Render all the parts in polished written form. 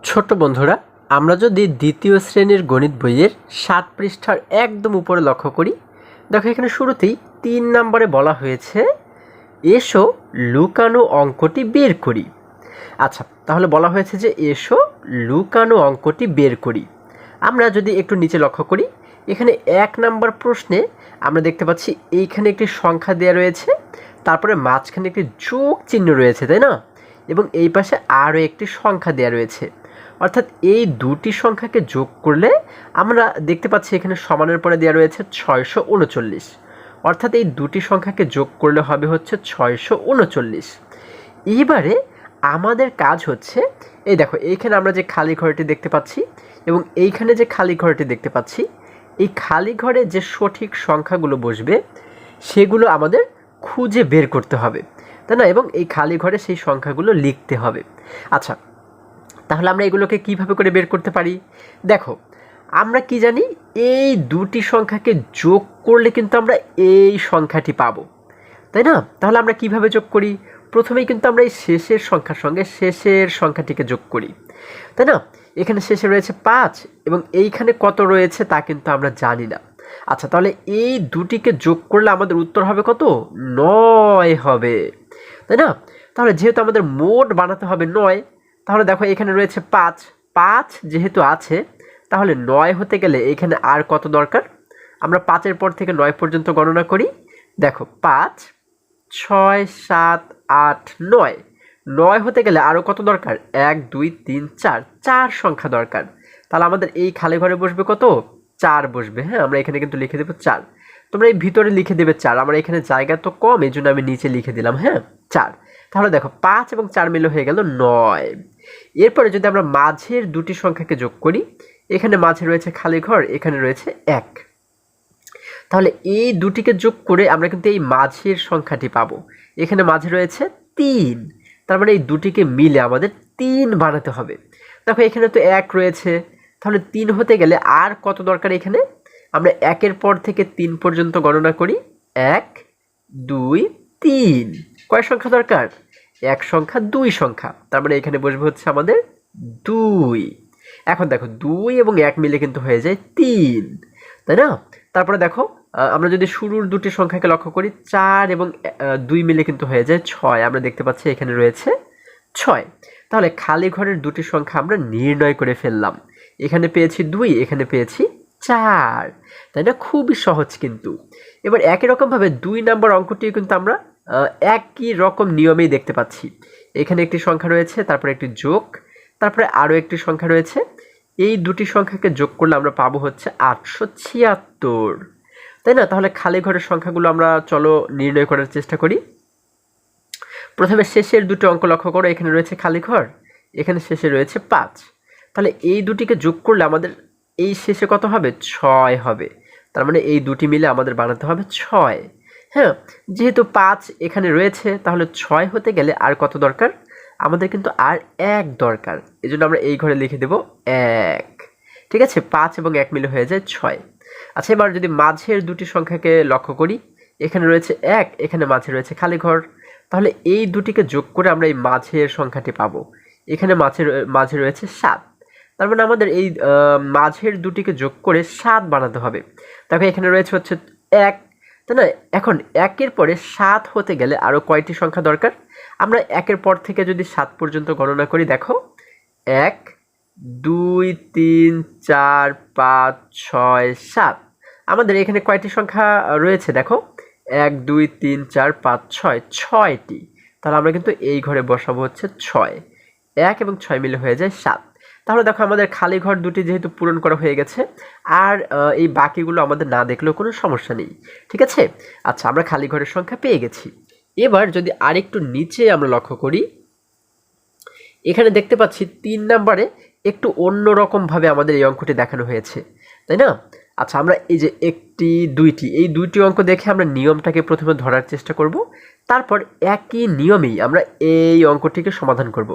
ছোট্ট বন্ধুরা, আমরা যদি দ্বিতীয় শ্রেণীর গণিত বইয়ের ৭ পৃষ্ঠার একদম উপরে লক্ষ্য করি, দেখো এখানে শুরুতেই ৩ নম্বরে বলা হয়েছে এসো লুকানো অঙ্কটি বের করি। আচ্ছা, তাহলে বলা হয়েছে যে এসো লুকানো অঙ্কটি বের করি। আমরা যদি একটু নিচে লক্ষ্য করি, এখানে ১ নম্বর প্রশ্নে আমরা দেখতে পাচ্ছি এইখানে একটি সংখ্যা দেওয়া রয়েছে, তারপরে মাঝখানে একটি যোগ চিহ্ন রয়েছে, তাই না? এবং এই পাশে আরও একটি সংখ্যা দেওয়া রয়েছে। অর্থাৎ এই দুটি সংখ্যাকে যোগ করলে আমরা দেখতে পাচ্ছি এখানে সমানের পরে দেওয়া রয়েছে ৬৩৯। অর্থাৎ এই দুটি সংখ্যাকে যোগ করলে হবে হচ্ছে ৬৩৯। এইবারে আমাদের কাজ হচ্ছে, এই দেখো এইখানে আমরা যে খালি ঘরটি দেখতে পাচ্ছি এবং এইখানে যে খালি ঘরটি দেখতে পাচ্ছি, এই খালি ঘরে যে সঠিক সংখ্যাগুলো বসবে সেগুলো আমাদের খুঁজে বের করতে হবে, তাই না? এবং এই খালি ঘরে সেই সংখ্যাগুলো লিখতে হবে। আচ্ছা, তাহলে আমরা এগুলোকে কিভাবে করে বের করতে পারি? দেখো, আমরা কি জানি, এই দুটি সংখ্যাকে যোগ করলে কিন্তু আমরা এই সংখ্যাটি পাবো, তাই না? তাহলে আমরা কিভাবে যোগ করি? প্রথমেই কিন্তু আমরা এই শেষের সংখ্যার সঙ্গে শেষের সংখ্যাটিকে যোগ করি, তাই না? এখানে শেষে রয়েছে ৫ এবং এইখানে কত রয়েছে তা কিন্তু আমরা জানি না। আচ্ছা, তাহলে এই দুটিকে যোগ করলে আমাদের উত্তর হবে কত? ৯ হবে, তাই না? তাহলে যেহেতু আমাদের মোট বানাতে হবে ৯, তাহলে দেখো এখানে রয়েছে ৫, ৫ যেহেতু আছে, তাহলে ৯ হতে গেলে এখানে আর কত দরকার? আমরা ৫-এর পর থেকে ৯ পর্যন্ত গণনা করি। দেখো ৫, ৬, ৭, ৮, ৯, ৯ হতে গেলে আরও কত দরকার? ১, ২, ৩, ৪, ৪ সংখ্যা দরকার। তাহলে আমাদের এই খালি ঘরে বসবে কত? ৪ বসবে। হ্যাঁ, আমরা এখানে কিন্তু লিখে দেবো ৪। তোমরা এই ভিতরে লিখে দেবে ৪, আমার এখানে জায়গা তো কম, এই জন্য আমি নিচে লিখে দিলাম, হ্যাঁ, ৪। তাহলে দেখো ৫ এবং ৪ মিলে হয়ে গেল ৯। এরপরে যদি আমরা মাঝের দুটি সংখ্যাকে যোগ করি, এখানে মাঝে রয়েছে খালি ঘর, এখানে রয়েছে ১। তাহলে এই দুটিকে যোগ করে আমরা কিন্তু এই মাঝের সংখ্যাটি পাবো। এখানে মাঝে রয়েছে ৩, তার মানে এই দুটিকে মিলে আমাদের ৩ বানাতে হবে। দেখো এখানে তো ১ রয়েছে, তাহলে ৩ হতে গেলে আর কত দরকার? এখানে আমরা ১-এর পর থেকে ৩ পর্যন্ত গণনা করি। ১, ২, ৩, কয় সংখ্যা দরকার? ১ সংখ্যা, ২ সংখ্যা, তার মানে এখানে বসবে হচ্ছে আমাদের ২। এখন দেখো ২ এবং ১ মিলে কিন্তু হয়ে যায় ৩, তাই না? তারপরে দেখো আমরা যদি শুরুর দুটি সংখ্যাকে লক্ষ্য করি, ৪ এবং ২ মিলে কিন্তু হয়ে যায় ৬। আমরা দেখতে পাচ্ছি এখানে রয়েছে ৬। তাহলে খালি ঘরের দুটি সংখ্যা আমরা নির্ণয় করে ফেললাম। এখানে পেয়েছি ২, এখানে পেয়েছি ৪, তাই না? খুবই সহজ কিন্তু। এবার একই রকমভাবে ২ নম্বর অঙ্কটিও কিন্তু আমরা একই রকম নিয়মেই দেখতে পাচ্ছি। এখানে একটি সংখ্যা রয়েছে, তারপরে একটি যোগ, তারপরে আরও একটি সংখ্যা রয়েছে। এই দুটি সংখ্যাকে যোগ করলে আমরা পাবো হচ্ছে ৮৭৬, তাই না? তাহলে খালি ঘরের সংখ্যাগুলো আমরা চলো নির্ণয় করার চেষ্টা করি। প্রথমে শেষের দুটো অঙ্ক লক্ষ্য করো, এখানে রয়েছে খালি ঘর, এখানে শেষে রয়েছে ৫। তাহলে এই দুটিকে যোগ করলে আমাদের এই শেষে কত হবে? ৬ হবে। তার মানে এই দুটি মিলে আমাদের বানাতে হবে ৬। হ্যাঁ, যেহেতু ৫ এখানে রয়েছে, তাহলে ৬ হতে গেলে আর কত দরকার? আমাদের কিন্তু আর ১ দরকার, এই জন্য আমরা এই ঘরে লিখে দেব ১। ঠিক আছে, ৫ এবং ১ মিলে হয়ে যায় ৬। আচ্ছা, এবার যদি মাঝের দুটি সংখ্যাকে লক্ষ্য করি, এখানে রয়েছে ১, এখানে মাঝে রয়েছে খালি ঘর, তাহলে এই দুটিকে যোগ করে আমরা এই মাঝের সংখ্যাটি পাবো। এখানে মাঝে রয়েছে ৭, তার মানে আমাদের এই মাঝের দুটিকে যোগ করে ৭ বানাতে হবে। দেখো এখানে রয়েছে হচ্ছে ১, তাই না? এখন ১-এর পরে ৭ হতে গেলে আরও কয়টি সংখ্যা দরকার? আমরা ১-এর পর থেকে যদি ৭ পর্যন্ত গণনা করি, দেখো ১, ২, ৩, ৪, ৫, ৬, ৭, আমাদের এখানে কয়টি সংখ্যা রয়েছে? দেখো ১, ২, ৩, ৪, ৫, ৬, ৬টি। তাহলে আমরা কিন্তু এই ঘরে বসাবো হচ্ছে ৬। ১ এবং ৬ মিলে হয়ে যায় ৭। তাহলে দেখো আমাদের খালি ঘর দুটি যেহেতু পূরণ করা হয়ে গেছে, আর এই বাকিগুলো আমাদের না দেখলেও কোনো সমস্যা নেই। ঠিক আছে? আচ্ছা, আমরা খালি ঘরের সংখ্যা পেয়ে গেছি। এবার যদি আরেকটু নিচে আমরা লক্ষ্য করি, এখানে দেখতে পাচ্ছি ৩ নম্বরে একটু অন্যরকমভাবে আমাদের এই অঙ্কটি দেখানো হয়েছে, তাই না? আচ্ছা, আমরা এই যে একটি, দুইটি, এই দুইটি অঙ্ক দেখে আমরা নিয়মটাকে প্রথমে ধরার চেষ্টা করব, তারপর একই নিয়মেই আমরা এই অঙ্কটিকে সমাধান করব।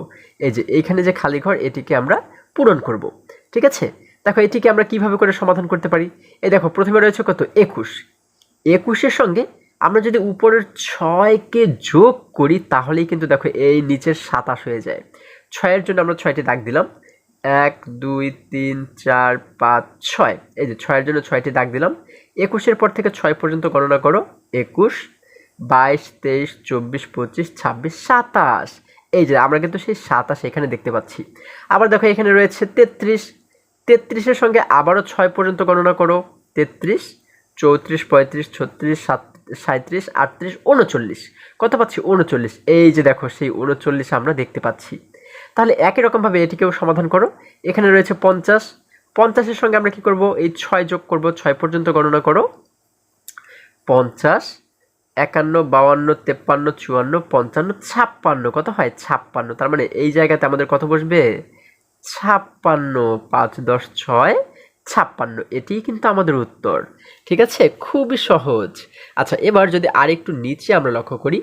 এই যে এইখানে যে খালি ঘর, এটিকে আমরা পূরণ করব। ঠিক আছে? দেখো এটিকে আমরা কিভাবে করে সমাধান করতে পারি। এই দেখো প্রথমে রয়েছে কত? ২১। ২১-এর সঙ্গে আমরা যদি উপরের ৬কে যোগ করি, তাহলেই কিন্তু দেখো এই নিচের ২৭ হয়ে যায়। ৬-এর জন্য আমরা ৬টি দাগ দিলাম, 1 2 3 4 5 6, এই যে 6 এর জন্য 6টি দাগ দিলাম। 21 পর থেকে 6 পর্যন্ত গণনা করো। 21 22 23 24 25 26 27, এই যে আমরা কিন্তু সেই 27 এখানে দেখতে পাচ্ছি। আবার দেখো এখানে রয়েছে 33, 33-এর সঙ্গে আবারও 6 পর্যন্ত গণনা করো। 33 34 35 36 37 38 39, কত পাচ্ছি? 39, এই যে দেখো সেই 39 আমরা দেখতে পাচ্ছি। তাহলে একই রকমভাবে এটিকেও সমাধান করো। এখানে রয়েছে 50, 50-এর সঙ্গে আমরা কি করব? এই 6 যোগ করব। 6 পর্যন্ত গণনা করো। 50 51 52 53 54 55 56, কত হয়? 56। তার মানে এই জায়গাতে আমাদের কত বসবে? 56। 5 10 6 56, এটি কিন্তু আমাদের উত্তর। ঠিক আছে, খুবই সহজ। আচ্ছা, এবার যদি আরেকটু নিচে আমরা লক্ষ্য করি,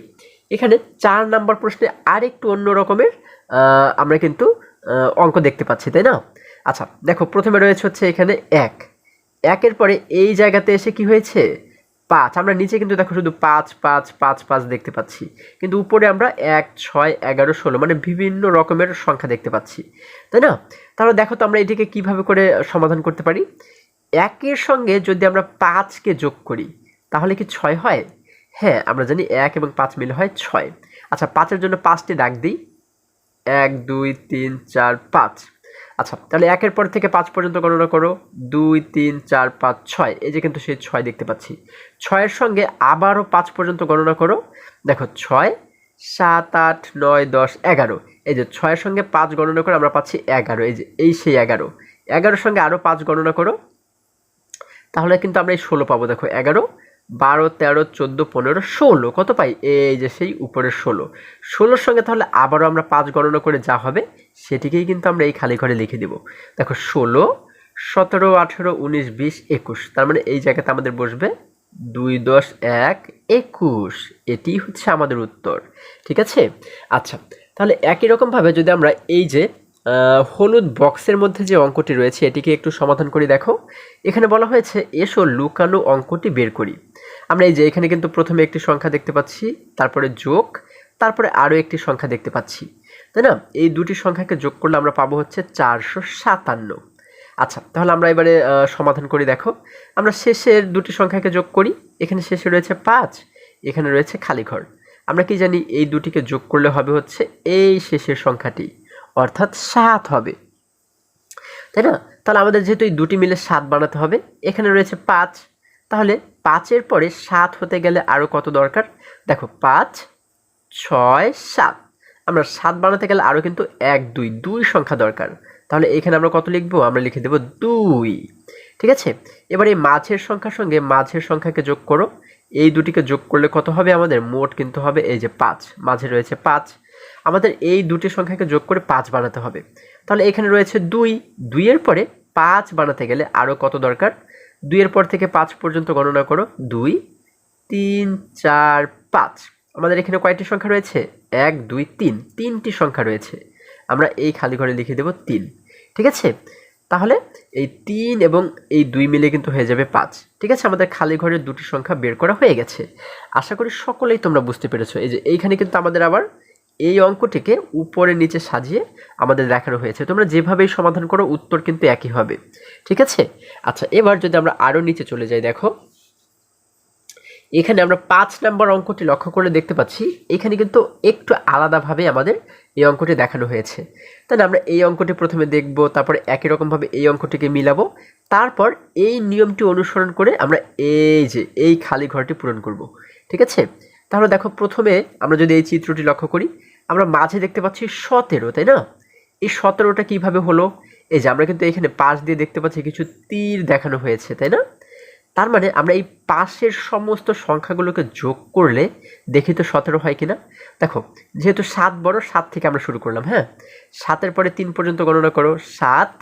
এখানে 4 নাম্বার প্রশ্নে আরেকটু অন্য রকমের আমরা কিন্তু অঙ্ক দেখতে পাচ্ছি, তাই না? আচ্ছা দেখো, প্রথমে রয়েছে হচ্ছে এখানে 1, 1-এর পরে এই জায়গাতে এসে কি হয়েছে? 5। আমরা নিচে কিন্তু দেখো শুধু 5 5 5 5 দেখতে পাচ্ছি, কিন্তু উপরে আমরা 1 6 11 16 মানে বিভিন্ন রকমের সংখ্যা দেখতে পাচ্ছি, তাই না? তাহলে দেখো তো আমরা এটিকে কিভাবে করে সমাধান করতে পারি। 1-এর সঙ্গে যদি আমরা 5-কে যোগ করি তাহলে কি 6 হয়? হ্যাঁ, আমরা জানি 1 এবং 5 মিলে হয় 6। আচ্ছা, 5-এর জন্য 5টি দাগ দিই। 1 2 3 4 5। আচ্ছা, তাহলে 1-এর পর থেকে 5 পর্যন্ত গণনা করো। 2 3 4 5 6, এই যে কিন্তু সেই 6 দেখতে পাচ্ছি। 6-এর সঙ্গে আবারও 5 পর্যন্ত গণনা করো। দেখো 6 7 8 9 10 11, এই যে 6-এর সঙ্গে 5 গণনা করে আমরা পাচ্ছি 11, এই যে এই সেই 11। 11-এর সঙ্গে আরও 5 গণনা করো, তাহলে কিন্তু আমরা এই 16 পাবো। দেখো 11 12 13 14 15 16, কত পাই? এই যে সেই উপরের 16। 16-র সঙ্গে তাহলে আবারও আমরা 5 গণনা করে যা হবে সেটিকেই কিন্তু আমরা এই খালি ঘরে লিখে দেব। দেখো 16 17 18 19 20 21, তার মানে এই জায়গাতে আমাদের বসবে 2 10 1 21, এটি হচ্ছে আমাদের উত্তর। ঠিক আছে। আচ্ছা, তাহলে একই রকমভাবে যদি আমরা এই যে হলুদ বক্সের মধ্যে যে অঙ্কটি রয়েছে এটিকে একটু সমাধান করি। দেখো এখানে বলা হয়েছে এসো লুকানো অঙ্কটি বের করি। আমরা এই যে এখানে কিন্তু প্রথমে একটি সংখ্যা দেখতে পাচ্ছি, তারপরে যোগ, তারপরে আরও একটি সংখ্যা দেখতে পাচ্ছি, তাই না? এই দুটি সংখ্যাকে যোগ করলে আমরা পাবো হচ্ছে 457। আচ্ছা, তাহলে আমরা এবারে সমাধান করি। দেখো আমরা শেষের দুটি সংখ্যাকে যোগ করি। এখানে শেষে রয়েছে 5, এখানে রয়েছে খালি ঘর। আমরা কি জানি এই দুটিকে যোগ করলে হবে হচ্ছে এই শেষের সংখ্যাটি, অর্থাৎ 7 হবে, তাই না? তাহলে আমাদের যেহেতু এই দুটি মিলে 7 বানাতে হবে, এখানে রয়েছে 5, তাহলে 5-এর পরে 7 হতে গেলে আরও কত দরকার? দেখো 5 6 7, আমরা 7 বানাতে গেলে আরও কিন্তু 1 2 2 সংখ্যা দরকার। তাহলে এখানে আমরা কত লিখব? আমরা লিখে দেব 2। ঠিক আছে, এবার এই মাঝের সংখ্যার সঙ্গে মাঝের সংখ্যাকে যোগ করো। এই দুটিকে যোগ করলে কত হবে? আমাদের মোট কিন্তু হবে এই যে 5, মাঝে রয়েছে 5, আমাদের এই দুটি সংখ্যাকে যোগ করে 5 বানাতে হবে। তাহলে এখানে রয়েছে 2, 2-এর পরে 5 বানাতে গেলে আরও কত দরকার? 2-এর পর থেকে 5 পর্যন্ত গণনা করো। 2 3 4 5, আমাদের এখানে কয়টি সংখ্যা রয়েছে? 1 2 3, 3টি সংখ্যা রয়েছে। আমরা এই খালি ঘরে লিখে দেব 3। ঠিক আছে, তাহলে এই 3 এবং এই 2 মিলে কিন্তু হয়ে যাবে 5। ঠিক আছে, আমাদের খালি ঘরের দুটি সংখ্যা বের করা হয়ে গেছে। আশা করি সকলেই তোমরা বুঝতে পেরেছো। এই যে এইখানে কিন্তু আমাদের আবার এই অঙ্কটিকে উপরে নিচে সাজিয়ে আমাদের দেখানো হয়েছে। তোমরা যেভাবেই সমাধান করো উত্তর কিন্তু একই হবে। ঠিক আছে। আচ্ছা, এবার যদি আমরা আরও নিচে চলে যাই, দেখো এখানে আমরা 5 নম্বর অঙ্কটি লক্ষ্য করে দেখতে পাচ্ছি এখানে কিন্তু একটু আলাদাভাবে আমাদের এই অঙ্কটি দেখানো হয়েছে। তাহলে আমরা এই অঙ্কটি প্রথমে দেখব, তারপরে একই রকমভাবে এই অঙ্কটিকে মিলাবো, তারপর এই নিয়মটি অনুসরণ করে আমরা এই যে এই খালি ঘরটি পূরণ করব। ঠিক আছে, তাহলে দেখো প্রথমে আমরা যদি এই চিত্রটি লক্ষ্য করি, আমরা মাঝে দেখতে পাচ্ছি 17, তাই না? এই 17টা কিভাবে হলো? এই যে আমরা কিন্তু এখানে পাশ দিয়ে দেখতে পাচ্ছি কিছু তীর দেখানো হয়েছে, তাই না? তার মানে আমরা এই পাশের সমস্ত সংখ্যাগুলোকে যোগ করলে দেখি তো 17 হয় কিনা। দেখো যেহেতু 7 বড়, 7 থেকে আমরা শুরু করলাম। হ্যাঁ, 7-এর পরে 3 পর্যন্ত গণনা করো। 7,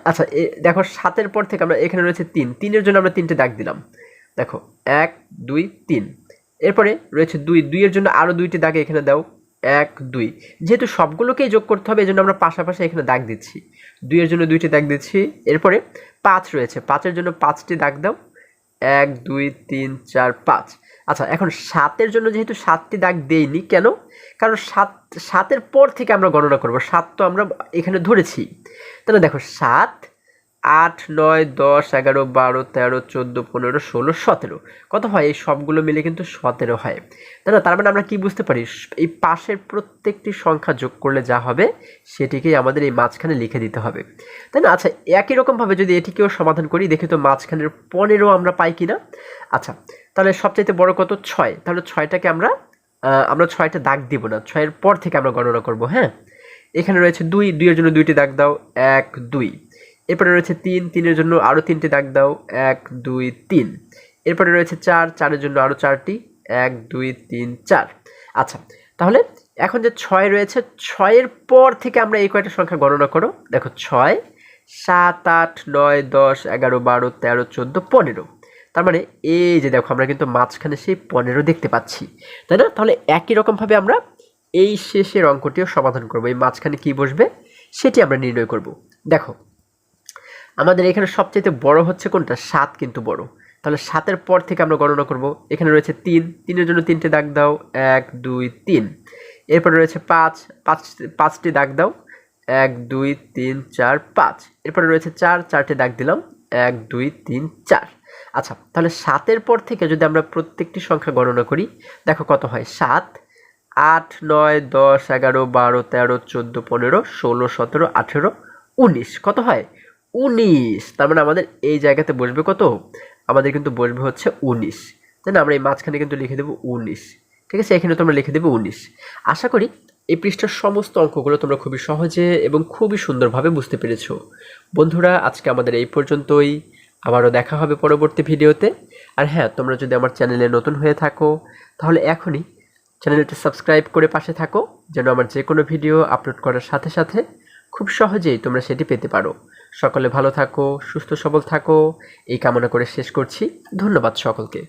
আচ্ছা দেখো 7-এর পর থেকে আমরা এখানে রয়েছে 3, 3-এর জন্য আমরা 3টে দাগ দিলাম। দেখো 1 2 3, এরপরে রয়েছে 2, 2-এর জন্য আরও 2টি দাগে এখানে দাও। 1 2, যেহেতু সবগুলোকেই যোগ করতে হবে এজন্য আমরা পাশাপাশি এখানে দাগ দিচ্ছি। 2-এর জন্য 2টি দাগ দিচ্ছি। এরপরে 5 রয়েছে, 5-এর জন্য 5টি দাগ দাও। 1 2 3 4 5, আচ্ছা, এখন 7-এর জন্য যেহেতু 7টি দাগ দেইনি, কেন? কারণ 7-এর পর থেকে আমরা গণনা করব। 7 তো আমরা এখানে ধরেছি। তাহলে দেখো 7, 8, 9, 10, 11, 12, 13, 14, 15, 16, 17 কত হয়? এই সবগুলো মিলে কিন্তু 17 হয়, তাই না? তার মানে আমরা কি বুঝতে পারি? এই পাশের প্রত্যেকটি সংখ্যা যোগ করলে যা হবে সেটিকেই আমাদের এই মাঝখানে লিখে দিতে হবে, তাই না? আচ্ছা, একই রকমভাবে যদি এটিকেও সমাধান করি, দেখি তো মাঝখানের 15 আমরা পাই কিনা। আচ্ছা, তাহলে সবচাইতে বড় কত? 6। তাহলে 6টাকে আমরা 6টা দাগ দিব না, 6-এর পর থেকে আমরা গণনা করব। হ্যাঁ, এখানে রয়েছে 2, 2-এর জন্য 2টি দাগ দাও, 1, 2। এরপরে রয়েছে 3, 3-এর জন্য আরও 3টি দাগ দাও, 1, 2, 3। এরপরে রয়েছে 4, 4-এর জন্য আরও 4টি, 1, 2, 3, 4। আচ্ছা, তাহলে এখন যে 6 রয়েছে, 6-এর পর থেকে আমরা এই কয়টা সংখ্যা গণনা করো। দেখো 6, 7, 8, 9, 10, 11, 12, 13, 14, 15। তার মানে এই যে দেখো আমরা কিন্তু মাঝখানে সেই 15 দেখতে পাচ্ছি, তাই না? তাহলে একই রকমভাবে আমরা এই শেষের অঙ্কটিও সমাধান করব। এই মাঝখানে কি বসবে সেটি আমরা নির্ণয় করব। দেখো আমাদের এখানে সবচেয়ে বড় হচ্ছে কোনটা? 7 কিন্তু বড়। তাহলে 7-এর পর থেকে আমরা গণনা করব। এখানে রয়েছে 3, 3-এর জন্য 3টে দাগ দাও, 1, 2, 3। এরপরে রয়েছে 5, 5টি দাগ দাও, 1, 2, 3, 4, 5। এরপরে রয়েছে 4, 4টে দাগ দিলাম, 1, 2, 3, 4। আচ্ছা, তাহলে 7-এর পর থেকে যদি আমরা প্রত্যেকটি সংখ্যা গণনা করি, দেখো কত হয়? 7, 8, 9, 10, 11, 12, 13, 14, 15, 16, 17, 18, 19 কত হয়? 19। তার মানে আমাদের এই জায়গাতে বসবে কত? আমাদের কিন্তু বসবে হচ্ছে 19, তাই না? আমরা এই মাঝখানে কিন্তু লিখে দেবো 19, ঠিক আছে? এখানে তোমরা লিখে দেবে 19। আশা করি এই পৃষ্ঠার সমস্ত অঙ্কগুলো তোমরা খুবই সহজে এবং খুবই সুন্দরভাবে বুঝতে পেরেছো। বন্ধুরা, আজকে আমাদের এই পর্যন্তই। আবারও দেখা হবে পরবর্তী ভিডিওতে। আর হ্যাঁ, তোমরা যদি আমার চ্যানেলে নতুন হয়ে থাকো তাহলে এখনই চ্যানেলটি সাবস্ক্রাইব করে পাশে থাকো, যেন আমার যে কোনো ভিডিও আপলোড করার সাথে সাথে খুব সহজেই তোমরা সেটি পেতে পারো। সকলে ভালো থাকো, সুস্থ সবল থাকো, এই কামনা করে শেষ করছি। ধন্যবাদ সকলকে।